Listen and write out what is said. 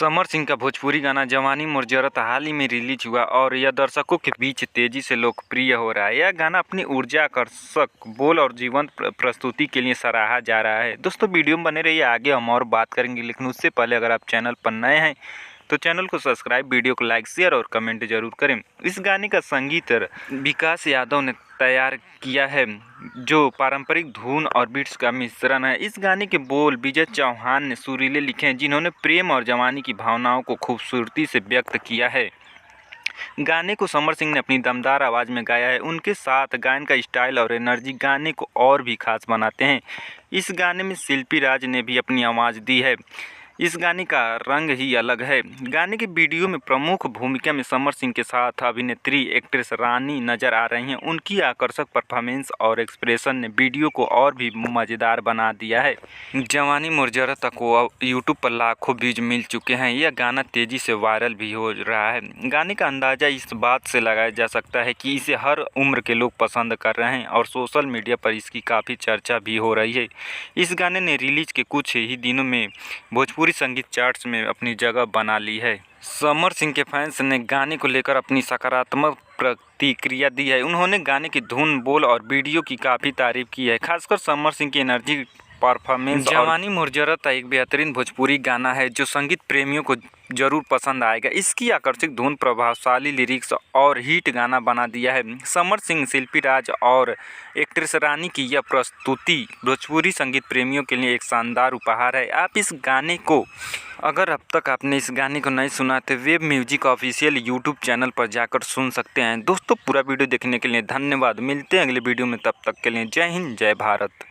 समर सिंह का भोजपुरी गाना जवानी मुर्जरत हाल ही में रिलीज हुआ और यह दर्शकों के बीच तेजी से लोकप्रिय हो रहा है। यह गाना अपनी ऊर्जा, आकर्षक बोल और जीवंत प्रस्तुति के लिए सराहा जा रहा है। दोस्तों, वीडियो में बने रहिए, आगे हम और बात करेंगे, लेकिन उससे पहले अगर आप चैनल पर नए हैं तो चैनल को सब्सक्राइब, वीडियो को लाइक, शेयर और कमेंट जरूर करें। इस गाने का संगीत विकास यादव ने तैयार किया है, जो पारंपरिक धुन और बीट्स का मिश्रण है। इस गाने के बोल विजय चौहान ने सुरीले लिखे हैं, जिन्होंने प्रेम और जवानी की भावनाओं को खूबसूरती से व्यक्त किया है। गाने को समर सिंह ने अपनी दमदार आवाज़ में गाया है। उनके साथ गायन का स्टाइल और एनर्जी गाने को और भी खास बनाते हैं। इस गाने में शिल्पी राज ने भी अपनी आवाज़ दी है। इस गाने का रंग ही अलग है। गाने के वीडियो में प्रमुख भूमिका में समर सिंह के साथ अभिनेत्री एक्ट्रेस रानी नजर आ रही हैं। उनकी आकर्षक परफॉर्मेंस और एक्सप्रेशन ने वीडियो को और भी मज़ेदार बना दिया है। जवानी मुर्जरत को यूट्यूब पर लाखों व्यूज मिल चुके हैं। यह गाना तेज़ी से वायरल भी हो रहा है। गाने का अंदाज़ा इस बात से लगाया जा सकता है कि इसे हर उम्र के लोग पसंद कर रहे हैं और सोशल मीडिया पर इसकी काफ़ी चर्चा भी हो रही है। इस गाने ने रिलीज के कुछ ही दिनों में भोजपुरी संगीत चार्ट्स में अपनी जगह बना ली है। समर सिंह के फैंस ने गाने को लेकर अपनी सकारात्मक प्रतिक्रिया दी है। उन्होंने गाने की धुन, बोल और वीडियो की काफ़ी तारीफ की है, खासकर समर सिंह की एनर्जी, परफॉर्मेंस। जवानी मुर्जरत एक बेहतरीन भोजपुरी गाना है जो संगीत प्रेमियों को जरूर पसंद आएगा। इसकी आकर्षक धुन, प्रभावशाली लिरिक्स और हिट गाना बना दिया है। समर सिंह, शिल्पी राज और एक्ट्रेस रानी की यह प्रस्तुति भोजपुरी संगीत प्रेमियों के लिए एक शानदार उपहार है। आप इस गाने को, अगर अब तक आपने इस गाने को नहीं सुना तो web music official YouTube channel पर जाकर सुन सकते हैं। दोस्तों, पूरा वीडियो देखने के लिए धन्यवाद। मिलते हैं अगले वीडियो में, तब तक के लिए जय हिंद, जय भारत।